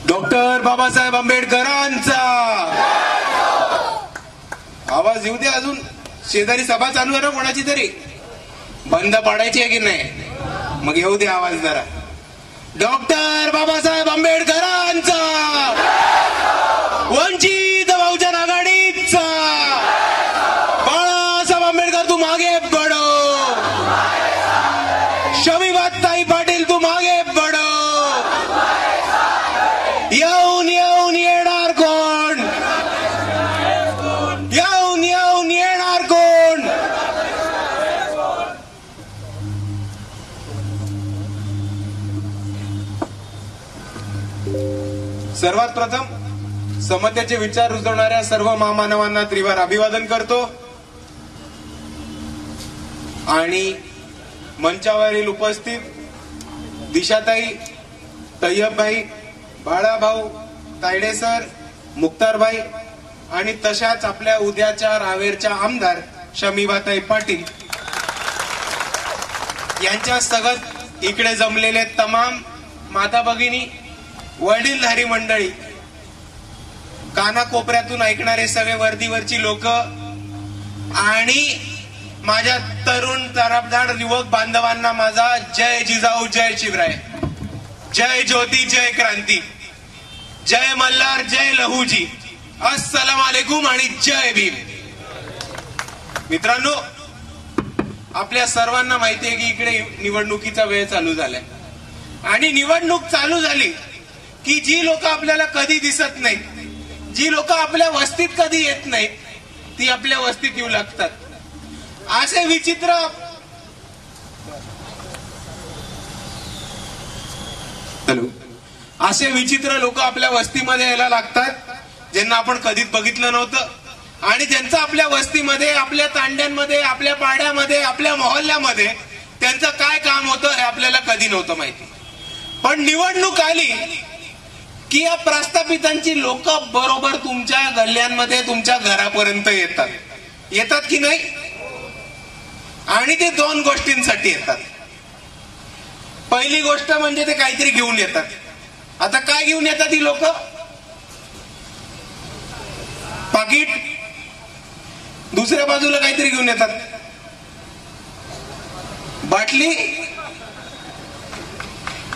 Doctor Babasaheb आंबेडकरांचा आवाज येऊ दे. अजून शेजारी सभा चालू आहे ना कोणाची तरी, बंद पाडायची आहे की नाही? मग येऊ दे आवाज जरा. डॉक्टर बाबासाहेब आंबेडकरांचा, वंचित बहुजन आघाडीचा, बाळासाहेब आंबेडकर तू मागे बडो, शमीबाताई पाटील तू मागे बडो. येऊन येऊन येणार कोण? येऊन येऊन येणार कोण? सर्वात प्रथम समतेचे विचार रुजवणाऱ्या सर्व महामानवांना त्रिवार अभिवादन करतो आणि मंचावरील उपस्थित दिशाताई, तय्यबभाई, बाळाभाऊ तायडे सर, मुक्तारभाई आणि तशाच आपल्या उद्याच्या रावेरच्या आमदार शमीबाताई पाटील यांच्या सगत इकडे जमलेले तमाम माता भगिनी, वडीलधारी मंडळी, कानाकोपऱ्यातून ऐकणारे सगळे वर्दीवरची लोक आणि माझ्या तरुण तरफदार युवक बांधवांना माझा जय जिजाऊ, जय शिवराय, जय ज्योती, जय क्रांती, जय मल्हार, जय लहूजी, अस्सलाम वालेकुम आणि जय भीम. मित्रांनो, आपल्या सर्वांना माहिती आहे की इकडे निवडणुकीचा वेळ चालू झालाय आणि निवडणूक चालू झाली की जी लोक आपल्याला कधी दिसत नाहीत, जी लोक आपल्या वस्तीत कधी येत नाहीत, ती आपल्या वस्तीत येऊ लागतात. असे विचित्र असे विचित्र लोक आपल्या वस्तीमध्ये यायला लागतात, ज्यांना आपण कधीच बघितलं नव्हतं आणि ज्यांचं आपल्या वस्तीमध्ये, आपल्या तांड्यांमध्ये, आपल्या पाड्यामध्ये, आपल्या मोहल्ल्यामध्ये त्यांचं काय काम होतं हे आपल्याला कधी नव्हतं माहिती. पण निवडणूक आली की या प्रस्थापितांची लोक बरोबर तुमच्या गल्ल्यांमध्ये, तुमच्या घरापर्यंत येतात की नाही? आणि ते दोन गोष्टींसाठी येतात. पहिली गोष्ट म्हणजे ते काहीतरी घेऊन येतात. आता काय घेऊन येतात ही लोक? पाकिट. दुसऱ्या बाजूला काहीतरी घेऊन येतात, बाटली,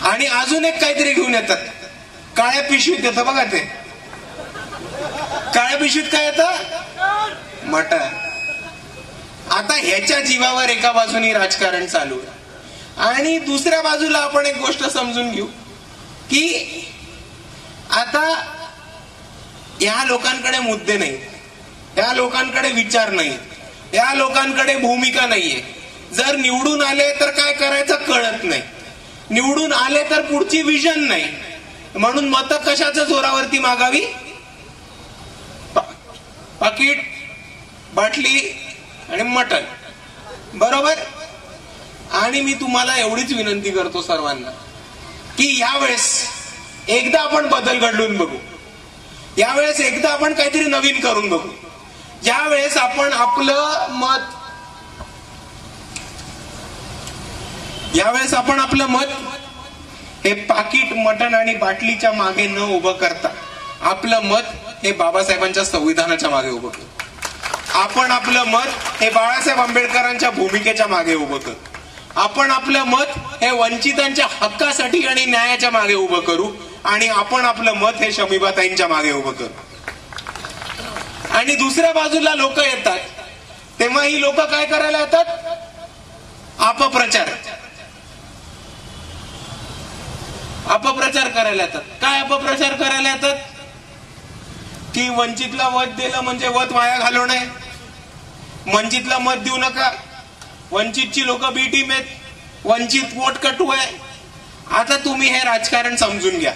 आणि अजून एक काहीतरी घेऊन येतात. काळ्या पिशवीत येतं बघा ते. काळ्या पिशवीत काय येतं? मटण. आता ह्याच्या जीवावर एका बाजूनी राजकारण चालू आहे आणि दुसऱ्या बाजूला आपण एक गोष्ट समजून घेऊ की आता या लोकांकडे मुद्दे नाही, या लोकांकडे विचार नाही, या लोकांकडे भूमिका नाहीये. जर निवडून आले तर काय करायचं कळत नाही, निवडून आले तर पुढची विजन नाही, म्हणून मतं कशाच्या जोरावरती मागावी? पाकिट, बाटली आणि मटण, बरोबर. आणि मी तुम्हाला एवढीच विनंती करतो सर्वांना की यावेळेस एकदा आपण बदल घडवून बघू, यावेळेस एकदा आपण काहीतरी नवीन करून बघू. यावेळेस आपण आपलं मत हे पाकिट, मटण आणि बाटलीच्या मागे न उभं करता आपलं मत हे बाबासाहेबांच्या संविधानाच्या मागे उभं करू. आपण आपलं मत हे बाळासाहेब आंबेडकरांच्या भूमिकेच्या मागे उभं करू. आपण आपलं मत हे वंचितांच्या हक्कासाठी आणि न्यायाच्या मागे उभं करू आणि आपण आपलं मत हे शमीबाताईंच्या मागे उभं करू. आणि दुसऱ्या बाजूला लोक येतात तेव्हा ही लोक काय करायला येतात? अपप्रचार करायला येतात. काय अपप्रचार करायला येतात? की वंचितला मत दिलं म्हणजे मत वाया घालवणे, वंचितला मत देऊ नका, वंचितची लोक बी टीम आहेत, वंचित वोट कटू आहे. आता तुम्ही हे राजकारण समजून घ्या.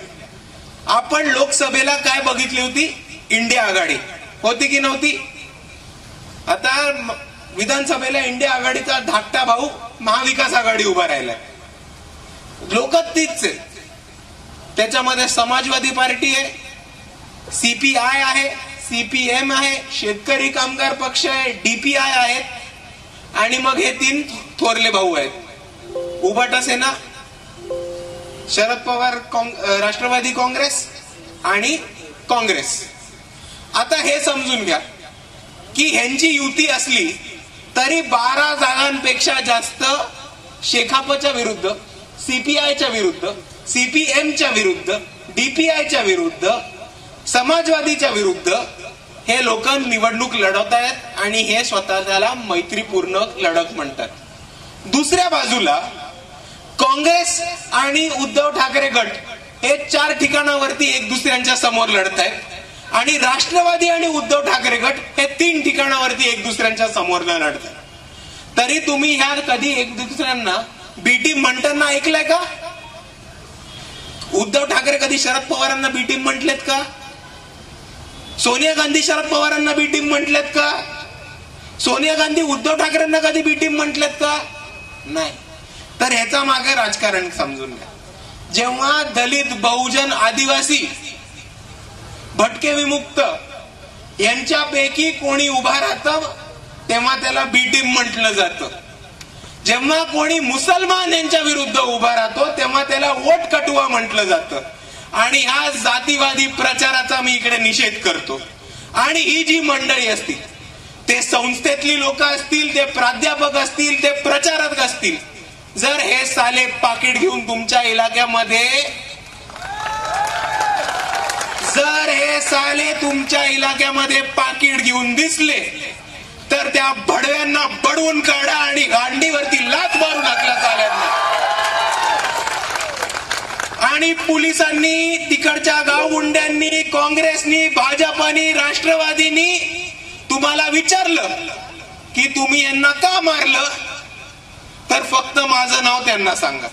आपण लोकसभेला काय बघितली होती? इंडिया आघाडी होती की नव्हती? आता विधानसभेला इंडिया आघाडीचा धाकटा भाऊ महाविकास आघाडी उभा राहिलाय. लोक तीच आहे. त्याच्यामध्ये समाजवादी पार्टी आहे, सीपीआय आहे, सीपीएम आहे, शेतकरी कामगार पक्ष आहे, डीपीआय आहेत आणि मग हे तीन थोरले भाऊ आहेत. उभाटा सेना, शरद पवार राष्ट्रवादी काँग्रेस आणि काँग्रेस. आता हे समजून घ्या की ह्यांची युती असली तरी 12 जागांपेक्षा जास्त शेकापच्या विरुद्ध, सीपीआयच्या विरुद्ध, सीपीएमच्या विरुद्ध, डीपीआयच्या विरुद्ध, समाजवादीच्या विरुद्ध हे लोक निवडणूक लढवत आहेत आणि हे स्वतःला मैत्रीपूर्ण लढत म्हणतात. दुसऱ्या बाजूला काँग्रेस आणि उद्धव ठाकरे गट हे 4 ठिकाणावरती एक दुसऱ्यांच्या समोर लढत आहेत आणि राष्ट्रवादी आणि उद्धव ठाकरे गट हे 3 ठिकाणावरती एक दुसऱ्यांच्या समोर लढत आहेत. तरी तुम्ही ह्या कधी एक दुसऱ्यांना बी टीम म्हणताना ऐकलंय का? उद्धव ठाकरे कधी शरद पवारांना बी टीम म्हटलेत का? सोनिया गांधी शरद पवारांना बी टीम म्हटलेत का? सोनिया गांधी उद्धव ठाकरेंना कधी बी टीम म्हटलेत का? नाही. तर ह्याचा मागे राजकारण समजून घ्या. जेव्हा दलित, बहुजन, आदिवासी, भटके विमुक्त यांच्यापैकी कोणी उभा राहतं तेव्हा त्याला बी टीम म्हटलं जातं. जेव्हा कोणी मुसलमान यांच्या विरुद्ध उभा राहतो तेव्हा त्याला वोट कटुआ म्हटलं जातं. आणि ह्या जातीवादी प्रचाराचा मी इकडे निषेध करतो. आणि ही जी मंडळी असतील, ते संस्थेतली लोक असतील, ते प्राध्यापक असतील, ते प्रचारक असतील, जर हे साले पाकिट घेऊन तुमच्या इलाक्यामध्ये, जर हे साले तुमच्या इलाक्यामध्ये पाकिट घेऊन दिसले तर त्या भडव्यांना बडवून काढा आणि गांडीवरती लाथ मारून टाकला साल्यांना. आणि पोलिसांनी, तिकडच्या गावगुंड्यांनी, काँग्रेसनी, भाजपानी, राष्ट्रवादीनी तुम्हाला विचारलं की तुम्ही यांना का मारलं, तर फक्त माझं नाव त्यांना सांगा.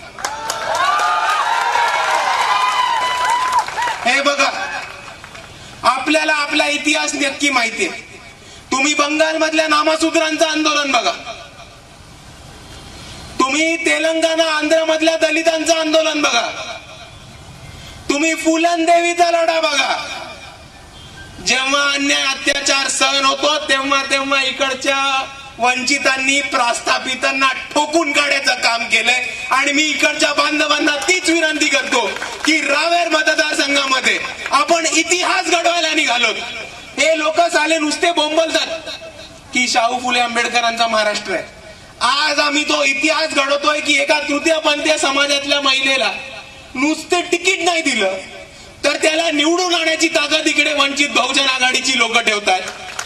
हे बघा, आपल्याला आपला इतिहास नक्की माहितीये. तुम्ही बंगालमधल्या नामशूद्रांचं आंदोलन बघा, तुम्ही तेलंगणा, आंध्र मधल्या दलितांचं आंदोलन बघा, तुम्ही फुलन देवीचा लढा बघा. जेव्हा अन्याय, अत्याचार सहन होतो तेव्हा तेव्हा इकडच्या वंचितांनी, प्रस्थापितांना ठोकून काढायचं काम केलंय. आणि मी इकडच्या बांधवांना तीच विनंती करतो की रावेर मतदारसंघामध्ये आपण इतिहास घडवायला निघालो. हे लोक साले नुसते बोंबलतात की शाहू फुले आंबेडकरांचा महाराष्ट्र आहे. आज आम्ही तो इतिहास घडवतोय की एका तृतीयपंथीय समाजातल्या महिलेला नुसते तिकीट नाही दिलं तर त्याला निवडून आणण्याची ताकद इकडे वंचित बहुजन आघाडीची लोक ठेवतात.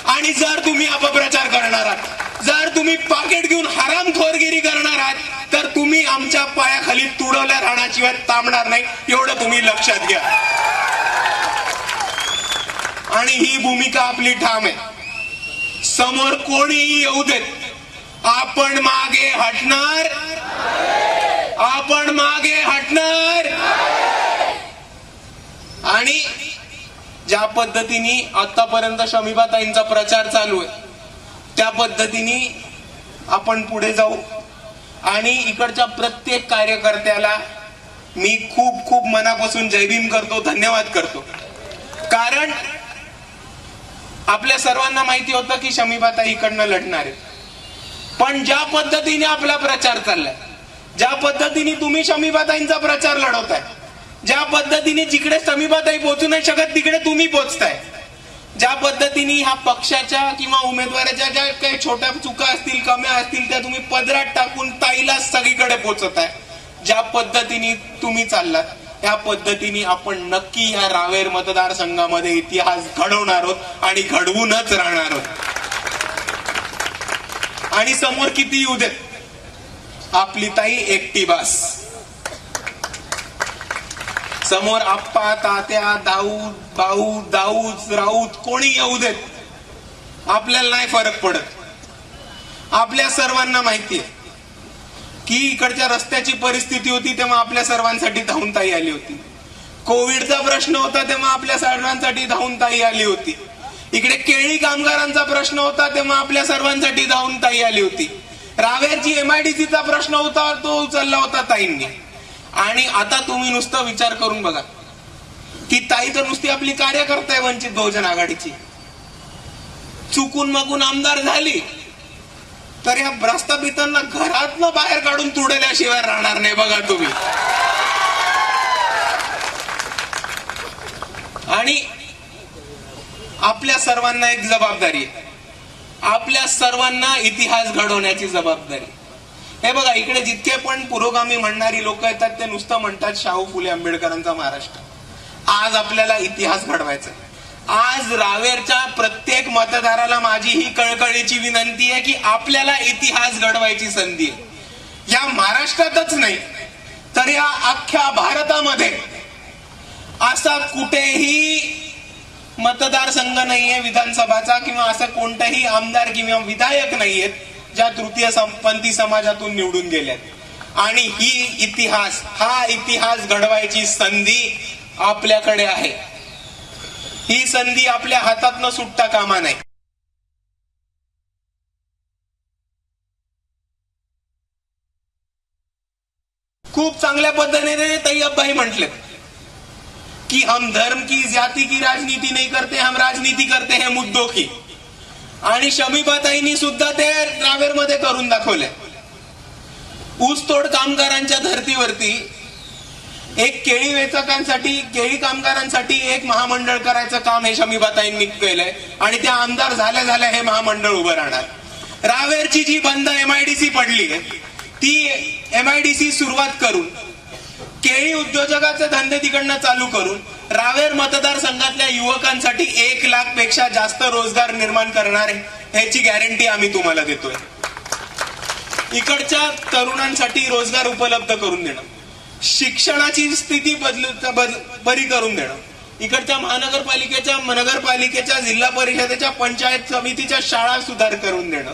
आणि जर तुम्ही अपप्रचार करणार आहात, जर तुम्ही पाकिट घेऊन हरामखोरगिरी करणार आहात तर तुम्ही आमच्या पायाखाली तुडवल्या राहण्याशिवाय थांबणार नाही, एवढं तुम्ही लक्षात घ्या. आणि ही भूमिका आपली ठाम आहे. समोर कोणीही येऊ देत, आपण मागे हटणार, आपण मागे हटणार. आणि ज्या पद्धतीने आतापर्यंत शमीबाताईंचा प्रचार चालू आहे त्या पद्धतीने आपण पुढे जाऊ. आणि इकडच्या प्रत्येक कार्यकर्त्याला मी खूप खूप मनापासून जय भीम करतो, धन्यवाद करतो. कारण आपल्या सर्वांना माहिती होतं की शमीबाताई इकडनं लढणार आहे. पण ज्या पद्धतीने आपला प्रचार चाललाय, ज्या पद्धतीने तुम्ही शमीबाताईंचा प्रचार लढवताय, ज्या पद्धतीने जिकडे शमीबाताई पोहोचू नाही शकत तिकडे तुम्ही पोहोचताय, ज्या पद्धतीने ह्या पक्षाच्या किंवा उमेदवाराच्या ज्या काही छोट्या चुका असतील, कम्या असतील, त्या तुम्ही पदरात टाकून ताईला सगळीकडे पोहोचताय, ज्या पद्धतीने तुम्ही चाललात त्या पद्धतीने आपण नक्की या रावेर मतदारसंघामध्ये इतिहास घडवणार आहोत आणि घडवूनच राहणार आहोत. आणि समोर किती येऊ देत, आपली ताई एकटी बास. समोर आप्पा, तात्या, दाऊद, भाऊ, दाऊद, राऊत कोणी येऊ देत, आपल्याला नाही फरक पडत. आपल्या सर्वांना माहितीये की इकडच्या रस्त्याची परिस्थिती होती तेव्हा आपल्या सर्वांसाठी धावून ताई आली होती. कोविडचा प्रश्न होता तेव्हा आपल्या सर्वांसाठी धावून ताई आली होती. इकडे केळी कामगारांचा प्रश्न होता तेव्हा आपल्या सर्वांसाठी धावून ताई आली होती. रावेरची एमआयडीसीचा प्रश्न होता तो उचलला होता ताईंनी. आणि आता तुम्ही नुसतं विचार करून बघा की ताई तर नुसती आपली कार्यकर्ता आहे वंचित बहुजन आघाडीची. चुकून मगून आमदार झाली तर ह्या प्रस्थापितांना घरातनं बाहेर काढून तुडल्याशिवाय राहणार नाही बघा तुम्ही. आणि आणि आपल्या सर्वांना एक जबाबदारी आहे, आपल्या सर्वांना इतिहास घडवण्याची जबाबदारी. हे बघा, इकडे जितके पण पुरोगामी म्हणणारी लोक येतात ते नुसतं म्हणतात शाहू फुले आंबेडकरांचा महाराष्ट्र. आज आपल्याला इतिहास घडवायचा. आज रावेरच्या प्रत्येक मतदाराला माझी ही कळकळीची विनंती आहे की आपल्याला इतिहास घडवायची संधी आहे. या महाराष्ट्रातच नाही तर या अख्ख्या भारतामध्ये असा कुठेही मतदारसंघ नाहीये विधानसभाचा किंवा असं कोणताही आमदार किंवा विधायक नाहीयेत ज्या तृतीयपंथी समाजातून निवडून गेल्यात. आणि हा इतिहास घडवायची संधी आपल्याकडे आहे. ही संधी आपल्या हातातनं सुटता कामा नये. खूप चांगल्या पद्धतीने तैयबभाई म्हटले कि हम धर्म की जाति की राजनीति नहीं करते, हम राजनीति करते हैं मुद्दों की. आणि शमीबाताईंनी सुद्धा ते रावेरमध्ये करून दाखवले. ऊसतोड कामगारांच्या धर्तीवरती एक केळी वेचकांसाठी, केळी कामगारांसाठी एक महामंडळ करायचं काम हे शमीबाताईंनी केलंय आणि त्या आमदार झाल्या झाल्या हे महामंडळ उभं राहणार. रावेरची जी बंद MIDC पडली ती MIDC सुरुवात करून केळी उद्योजकाचे धंदे तिकडनं चालू करून रावेर मतदारसंघातल्या युवकांसाठी 1 लाख पेक्षा जास्त रोजगार निर्माण करणार ह्याची गॅरंटी आम्ही तुम्हाला देतोय. इकडच्या तरुणांसाठी रोजगार उपलब्ध करून देणं, शिक्षणाची स्थिती बरी करून देणं, इकडच्या नगरपालिकेच्या जिल्हा परिषदेच्या पंचायत समितीच्या शाळा सुधार करून देणं,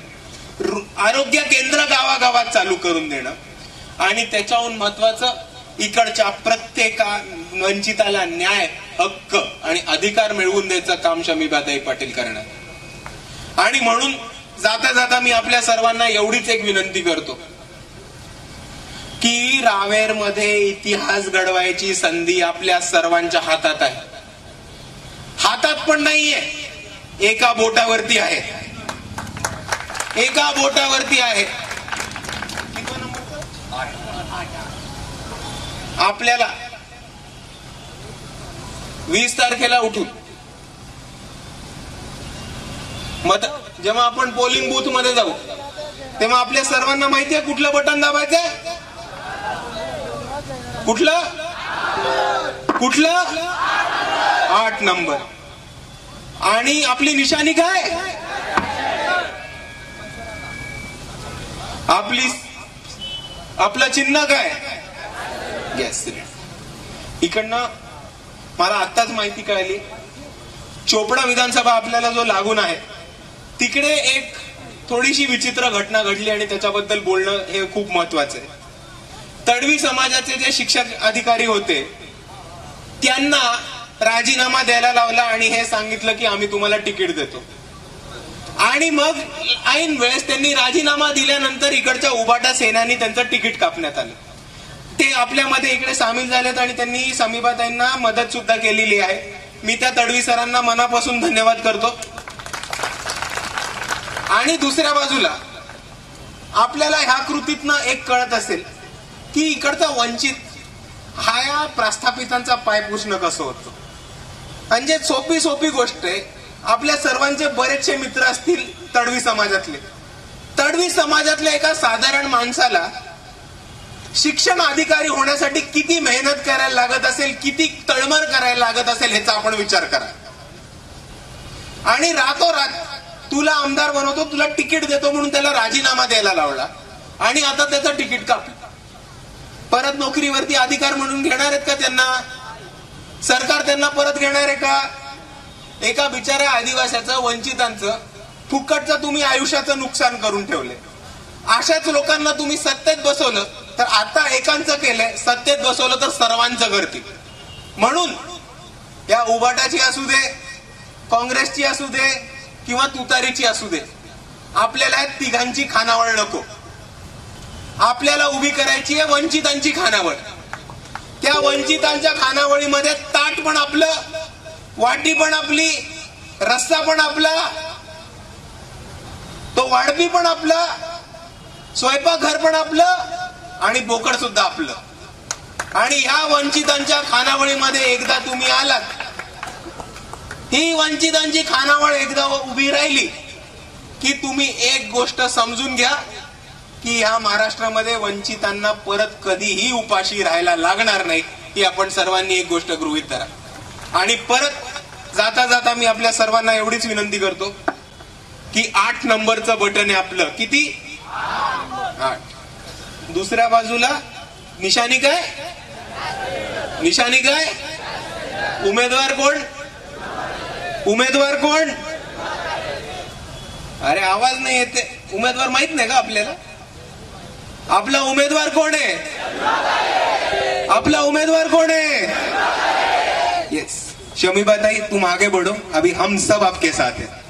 आरोग्य केंद्र गावागावात चालू करून देणं आणि त्याच्याहून महत्वाचं इकडच्या प्रत्येक वंचिताला न्याय, हक्क आणि अधिकार मिळवून द्यायचं काम शमीबाताई पाटील करणार. आणि म्हणून जाता जाता मी आपल्या सर्वांना एवढीच एक विनंती करतो की रावेरमध्ये इतिहास घडवायची संधी आपल्या सर्वांच्या हातात आहे. हातात पण नाहीये, एका बोटावरती आहे. एका बोटावरती आहे. आपल्याला 20 तारखेला उठून जेव्हा आपण पोलिंग बूथ मध्ये जाऊ तेव्हा आपल्या सर्वांना माहिती आहे कुठलं बटन दाबायचंय, कुठलं 8 नंबर. आणि आपली निशाणी काय, आपलं चिन्ह काय, गॅस सिलेंडर. इकडनं मला आत्ताच माहिती कळली, चोपडा विधानसभा आपल्याला जो लागून आहे तिकडे एक थोडीशी विचित्र घटना घडली आणि त्याच्याबद्दल बोलणं हे खूप महत्वाचं आहे. तडवी समाजाचे जे शिक्षक अधिकारी होते त्यांना राजीनामा द्यायला लावला आणि हे सांगितलं की आम्ही तुम्हाला तिकीट देतो. आणि मग ऐन वेळेस त्यांनी राजीनामा दिल्यानंतर इकडच्या उबाटा सेनानी त्यांचं तिकीट कापण्यात आलं. ते आपल्यामध्ये इकडे सामील झालेत आणि त्यांनी शमीबाताईंना मदत सुद्धा केलेली आहे. मी त्या तडवी सरांना मनापासून धन्यवाद करतो. आणि दुसऱ्या बाजूला आपल्याला ह्या कृतीतनं एक कळत असेल की इकडचा वंचित हा या प्रस्थापितांचा पाय पुसणं कसं होतं. म्हणजे सोपी गोष्ट आहे. आपल्या सर्वांचे बरेचसे मित्र असतील तडवी समाजातले. तडवी समाजातल्या एका साधारण माणसाला शिक्षण अधिकारी होण्यासाठी किती मेहनत करायला लागत असेल, किती तळमळ करायला लागत असेल ह्याचा आपण विचार करा. आणि रातोरात तुला आमदार बनवतो, तुला तिकीट देतो म्हणून त्याला राजीनामा द्यायला लावला आणि आता त्याचं तिकीट कापलं. परत नोकरीवरती अधिकार म्हणून घेणार आहेत का त्यांना? सरकार त्यांना परत घेणार आहे का? एका बिचाऱ्या आदिवासाचं, वंचितांचं फुकटचं तुम्ही आयुष्याचं नुकसान करून ठेवले. अशाच लोकांना तुम्ही सत्तेत बसवलं तर आता एकांचं केलंय, सत्तेत बसवलं तर सर्वांचं करतील. म्हणून या उबाटाची असू दे, काँग्रेसची असू दे किंवा तुतारीची असू दे, आपल्याला तिघांची खानावळ नको. आपल्याला उभी करायची आहे वंचितांची खानावळ. त्या वंचितांच्या खानावळीमध्ये ताट पण आपलं, वाटी पण आपली, रस्सा पण आपला, तो वाढपी पण आपला, स्वयंपाकघर पण आपलं आणि बोकड सुद्धा आपलं. आणि ह्या वंचितांच्या खानावळीमध्ये एकदा तुम्ही आलात ही वंचितांची खानावळ एकदा उभी राहिली की तुम्ही एक गोष्ट समजून घ्या की ह्या महाराष्ट्रामध्ये वंचितांना परत कधीही उपाशी राहायला लागणार नाही. ही आपण सर्वांनी एक गोष्ट गृहीत धरा. आणि परत जाता जाता मी आपल्या सर्वांना एवढीच विनंती करतो की 8 नंबरचं बटन आहे आपलं. किती? 8. दुसऱ्या बाजूला निशाणी काय? निशाणी काय? उमेदवार कोण? उमेदवार कोण? अरे आवाज नाही येते. उमेदवार माहित नाही का आपल्याला? आपला उमेदवार कोण आहे? आपला उमेदवार कोण है? यस, शमीबा ताई तुम आगे बढ़ो, अभी हम सब आपके साथ हैं.